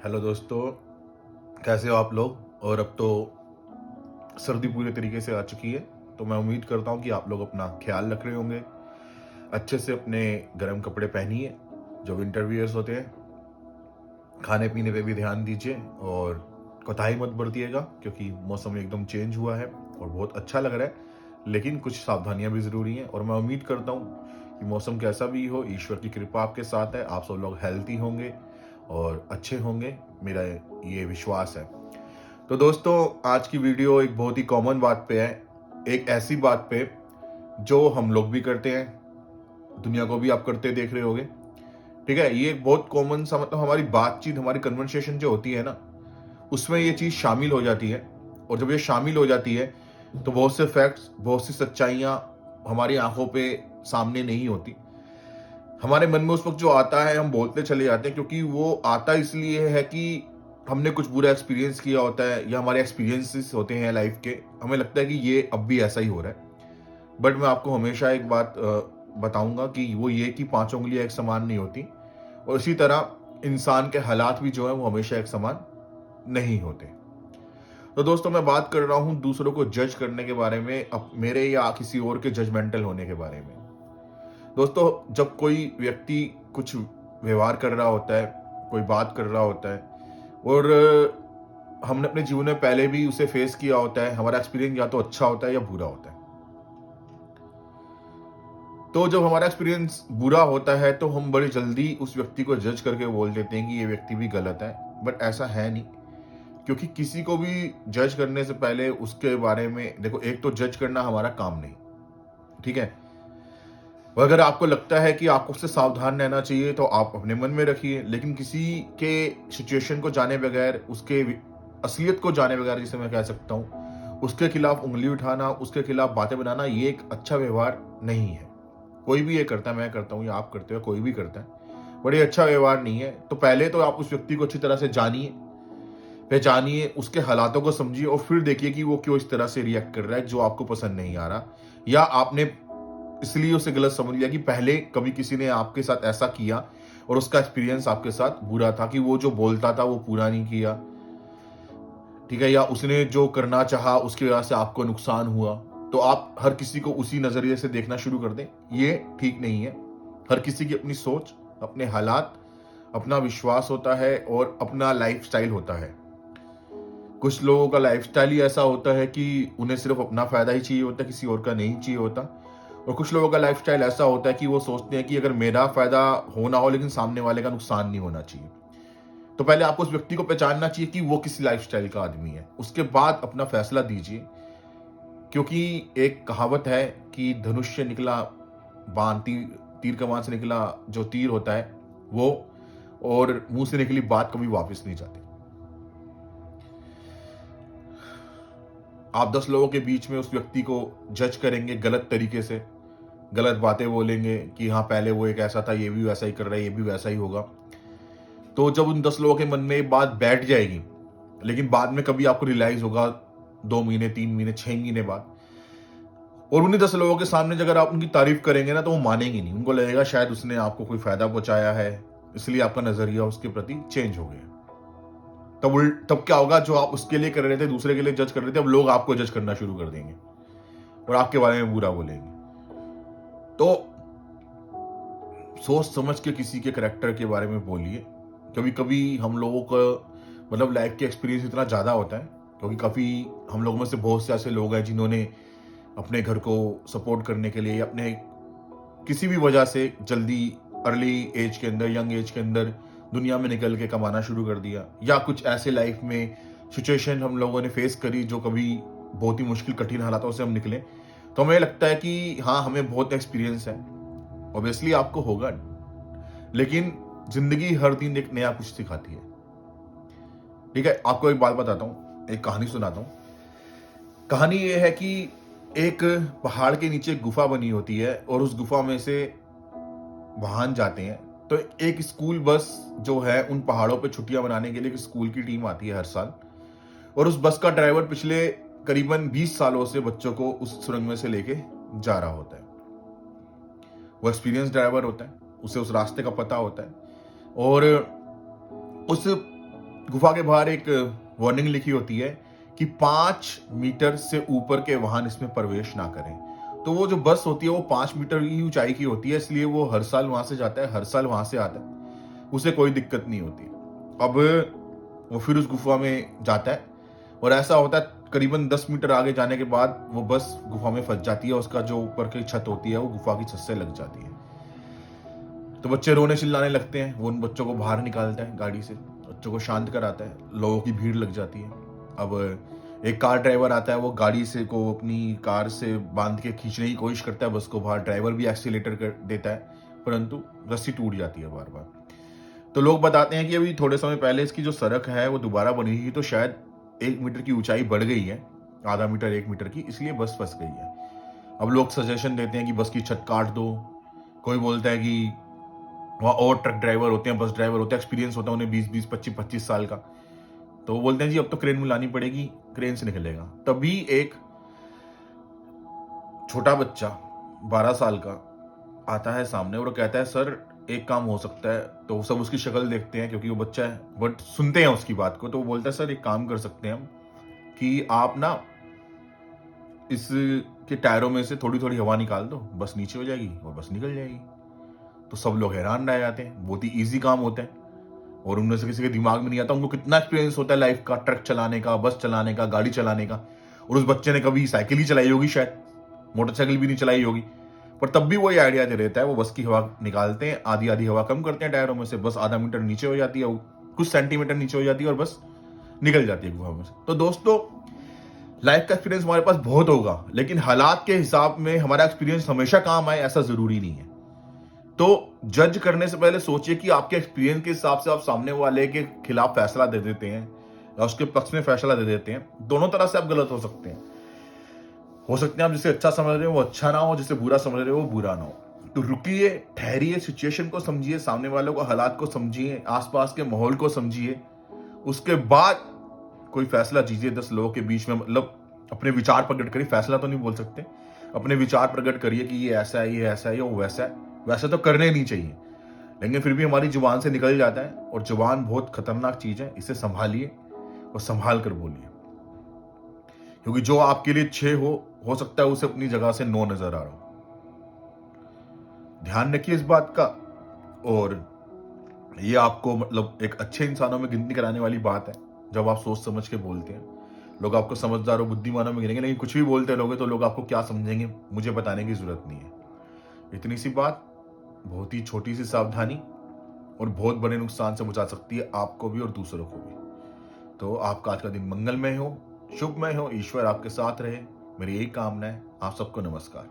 Hello दोस्तों, कैसे हो आप लोग। और अब तो सर्दी पूरे तरीके से आ चुकी है, तो मैं उम्मीद करता हूँ कि आप लोग अपना ख्याल रख रहे होंगे। अच्छे से अपने गर्म कपड़े पहनिए जो विंटर वियर्स होते हैं। खाने पीने पे भी ध्यान दीजिए और कोताही मत बरतिएगा, क्योंकि मौसम एकदम चेंज हुआ है और बहुत अच्छा लग रहा है, लेकिन कुछ सावधानियां भी ज़रूरी हैं। और मैं उम्मीद करता हूँ कि मौसम कैसा भी हो, ईश्वर की कृपा आपके साथ है, आप सब लोग हेल्थी होंगे और अच्छे होंगे, मेरा ये विश्वास है। तो दोस्तों, आज की वीडियो एक बहुत ही कॉमन बात पे है, एक ऐसी बात पे जो हम लोग भी करते हैं, दुनिया को भी आप करते देख रहे होगे। ठीक है, ये एक बहुत कॉमन सा, मतलब हमारी बातचीत, हमारी कन्वर्सेशन जो होती है ना, उसमें ये चीज़ शामिल हो जाती है। और जब ये शामिल हो जाती है तो बहुत से फैक्ट्स, बहुत सी सच्चाइयाँ हमारी आंखों पे सामने नहीं होती। हमारे मन में उस वक्त जो आता है हम बोलते चले जाते हैं, क्योंकि वो आता इसलिए है कि हमने कुछ बुरा एक्सपीरियंस किया होता है या हमारे एक्सपीरियंसेस होते हैं लाइफ के। हमें लगता है कि ये अब भी ऐसा ही हो रहा है। बट मैं आपको हमेशा एक बात बताऊंगा कि वो ये कि पांचों उंगलियां एक समान नहीं होती, और इसी तरह इंसान के हालात भी जो है वो हमेशा एक समान नहीं होते। तो दोस्तों, मैं बात कर रहा हूं दूसरों को जज करने के बारे में, अब मेरे या किसी और के जजमेंटल होने के बारे में। दोस्तों, जब कोई व्यक्ति कुछ व्यवहार कर रहा होता है, कोई बात कर रहा होता है, और हमने अपने जीवन में पहले भी उसे फेस किया होता है, हमारा एक्सपीरियंस या तो अच्छा होता है या बुरा होता है। तो जब हमारा एक्सपीरियंस बुरा होता है तो हम बड़ी जल्दी उस व्यक्ति को जज करके बोल देते हैं कि ये व्यक्ति भी गलत है। बट ऐसा है नहीं, क्योंकि किसी को भी जज करने से पहले उसके बारे में देखो, एक तो जज करना हमारा काम नहीं, ठीक है। और अगर आपको लगता है कि आपको उससे सावधान रहना चाहिए तो आप अपने मन में रखिए, लेकिन किसी के सिचुएशन को जाने बगैर, उसके असलियत को जाने बगैर, जिसे मैं कह सकता हूँ, उसके खिलाफ उंगली उठाना, उसके खिलाफ बातें बनाना, ये एक अच्छा व्यवहार नहीं है। कोई भी ये करता है, मैं करता हूँ या आप करते हो, कोई भी करता है, बट ये अच्छा व्यवहार नहीं है। तो पहले तो आप उस व्यक्ति को अच्छी तरह से जानिए, पहचानिए, उसके हालातों को समझिए, और फिर देखिए कि वो क्यों इस तरह से रिएक्ट कर रहा है जो आपको पसंद नहीं आ रहा, या आपने इसलिए उसे गलत समझ लिया कि पहले कभी किसी ने आपके साथ ऐसा किया और उसका एक्सपीरियंस आपके साथ बुरा था, कि वो जो बोलता था वो पूरा नहीं किया, ठीक है, या उसने जो करना चाहा उसकी वजह से आपको नुकसान हुआ। तो आप हर किसी को उसी नजरिए से देखना शुरू कर दें, ये ठीक नहीं है। हर किसी की अपनी सोच, अपने हालात, अपना विश्वास होता है और अपना लाइफस्टाइल होता है। कुछ लोगों का लाइफस्टाइल ही ऐसा होता है कि उन्हें सिर्फ अपना फायदा ही चाहिए होता है, किसी और का नहीं चाहिए होता। और कुछ लोगों का लाइफस्टाइल ऐसा होता है कि वो सोचते हैं कि अगर मेरा फायदा होना हो लेकिन सामने वाले का नुकसान नहीं होना चाहिए। तो पहले आपको उस व्यक्ति को पहचानना चाहिए कि वो किस लाइफस्टाइल का आदमी है, उसके बाद अपना फैसला दीजिए। क्योंकि एक कहावत है कि धनुष से निकला बाण, तीर तीर कमान से निकला जो तीर होता है वो, और मुंह से निकली बात कभी वापस नहीं जाती। आप 10 लोगों के बीच में उस व्यक्ति को जज करेंगे गलत तरीके से, गलत बातें बोलेंगे कि हाँ पहले वो एक ऐसा था, ये भी वैसा ही कर रहा है, ये भी वैसा ही होगा। तो जब उन 10 लोगों के मन में ये बात बैठ जाएगी, लेकिन बाद में कभी आपको रियलाइज होगा 2 महीने, 3 महीने, 6 महीने बाद, और उन्हीं 10 लोगों के सामने अगर आप उनकी तारीफ करेंगे ना, तो वो मानेंगे नहीं। उनको लगेगा शायद उसने आपको कोई फायदा पहुंचाया है, इसलिए आपका नजरिया उसके प्रति चेंज हो गया। तब क्या होगा, जो आप उसके लिए कर रहे थे, दूसरे के लिए जज कर रहे थे, अब लोग आपको जज करना शुरू कर देंगे और आपके बारे में बुरा बोलेंगे। तो सोच समझ के किसी के करेक्टर के बारे में बोलिए। कभी कभी हम लोगों का मतलब लाइफ के एक्सपीरियंस इतना ज़्यादा होता है, क्योंकि काफ़ी हम लोगों में से बहुत से ऐसे लोग हैं जिन्होंने अपने घर को सपोर्ट करने के लिए, अपने किसी भी वजह से जल्दी अर्ली एज के अंदर, यंग एज के अंदर दुनिया में निकल के कमाना शुरू कर दिया, या कुछ ऐसे लाइफ में सिचुएशन हम लोगों ने फेस करी जो कभी बहुत ही मुश्किल कठिन हालातों से हम निकले। तो हमें लगता है कि हाँ, हमें बहुत एक्सपीरियंस है। ऑब्वियसली आपको होगा, लेकिन जिंदगी हर दिन एक नया कुछ सिखाती है। ठीक है, आपको एक बात बताता हूँ, एक कहानी सुनाता हूँ। कहानी ये है कि एक पहाड़ के नीचे एक गुफा बनी होती है, और उस गुफा में से वाहन जाते हैं। तो एक स्कूल बस जो है, उन पहाड़ों पे छुट्टियां मनाने के लिए एक स्कूल की टीम आती है हर साल, और उस बस का ड्राइवर पिछले करीबन 20 सालों से बच्चों को उस सुरंग में से लेके जा रहा होता है। वो एक्सपीरियंस ड्राइवर होता है, उसे उस रास्ते का पता होता है, और उस गुफा के बाहर एक वार्निंग लिखी होती है कि 5 मीटर से ऊपर के वाहन इसमें प्रवेश ना करें। तो वो जो बस होती है वो 5 मीटर की ऊंचाई की होती है, इसलिए वो हर साल वहां से जाता है, हर साल वहां से आता है, उसे कोई दिक्कत नहीं होती। अब वो फिर उस गुफा में जाता है और ऐसा होता है करीबन 10 मीटर आगे जाने के बाद वो बस गुफा में फंस जाती है, उसका जो ऊपर की छत होती है वो गुफा की छत से लग जाती है। तो बच्चे रोने चिल्लाने लगते हैं, वो उन बच्चों को बाहर निकालता है गाड़ी से, बच्चों को शांत कराता है, लोगों की भीड़ लग जाती है। अब एक कार ड्राइवर आता है, वो गाड़ी से को अपनी कार से बांध के खींचने की कोशिश करता है बस को बाहर, ड्राइवर भी एक्सीलेटर कर देता है, परंतु रस्सी टूट जाती है बार बार। तो लोग बताते हैं कि अभी थोड़े समय पहले इसकी जो सड़क है वो दोबारा बनी थी, तो शायद 1 मीटर की ऊंचाई बढ़ गई है, आधा मीटर 1 मीटर की, इसलिए बस फंस गई है। अब लोग सजेशन देते हैं कि बस की छत काट दो, कोई बोलता है कि वहाँ और ट्रक ड्राइवर होते हैं, बस ड्राइवर होते हैं, एक्सपीरियंस होता है उन्हें 20-20, 25-25 साल का, तो वो बोलते हैं जी अब तो क्रेन मिलानी पड़ेगी, क्रेन से निकलेगा। तभी एक छोटा बच्चा 12 साल का आता है सामने और कहता है सर एक काम हो सकता है। तो सब उसकी शक्ल देखते हैं क्योंकि वो बच्चा है, बट सुनते हैं उसकी बात को। तो वो बोलता है सर एक काम कर सकते हैं हम कि आप ना इस के टायरों में से थोड़ी थोड़ी हवा निकाल दो, बस नीचे हो जाएगी और बस निकल जाएगी। तो सब लोग हैरान रह जाते हैं, बहुत ही ईजी काम होता है और उनमें से किसी के दिमाग में नहीं आता उनको कितना एक्सपीरियंस होता है लाइफ का, ट्रक चलाने का, बस चलाने का, गाड़ी चलाने का। और उस बच्चे ने कभी साइकिल ही चलाई होगी, शायद मोटरसाइकिल भी नहीं चलाई होगी, पर तब भी वही आइडिया दे देता है। वो बस की हवा निकालते हैं, आधी आधी हवा कम करते हैं टायरों में से, बस आधा मीटर नीचे हो जाती है, कुछ सेंटीमीटर नीचे हो जाती है और बस निकल जाती है गुफा में से। तो दोस्तों लाइफ का एक्सपीरियंस हमारे पास बहुत होगा, लेकिन हालात के हिसाब में हमारा एक्सपीरियंस हमेशा काम आए ऐसा जरूरी नहीं है। तो जज करने से पहले सोचिए कि आपके एक्सपीरियंस के हिसाब से आप सामने वाले के खिलाफ फैसला दे देते हैं या उसके पक्ष में फैसला दे देते हैं, दोनों तरह से आप गलत हो सकते हैं। हो सकते हैं आप जिसे अच्छा समझ रहे हो वो अच्छा ना हो, जिसे बुरा समझ रहे हो वो बुरा ना हो। तो रुकिए, ठहरिए, सिचुएशन को समझिए, सामने वालों को, हालात को समझिए, आसपास के माहौल को समझिए, उसके बाद कोई फैसला दीजिए। 10 लोगों के बीच में, मतलब अपने विचार प्रकट करिए, फैसला तो नहीं बोल सकते, अपने विचार प्रकट करिए कि ये ऐसा है, ये ऐसा है, ये वो वैसा है। वैसे तो करने नहीं चाहिए, लेकिन फिर भी हमारी जुबान से निकल जाता है और जुबान बहुत खतरनाक चीज है, इसे संभालिए और संभाल कर बोलिए, क्योंकि जो आपके लिए 6 हो सकता है उसे अपनी जगह से 9 नजर आ रहा हो। ध्यान रखिए इस बात का, और ये आपको मतलब एक अच्छे इंसानों में गिनती कराने वाली बात है जब आप सोच समझ के बोलते हैं। लोग आपको समझदार और बुद्धिमानों में गिनेंगे, लेकिन कुछ भी बोलते रहोगे तो लोग आपको क्या समझेंगे मुझे बताने की जरूरत नहीं है। इतनी सी बात, बहुत ही छोटी सी सावधानी और बहुत बड़े नुकसान से बचा सकती है आपको भी और दूसरों को भी। तो आपका आज का दिन मंगलमय हो, शुभमय हो, ईश्वर आपके साथ रहे, मेरी यही कामना है। आप सबको नमस्कार।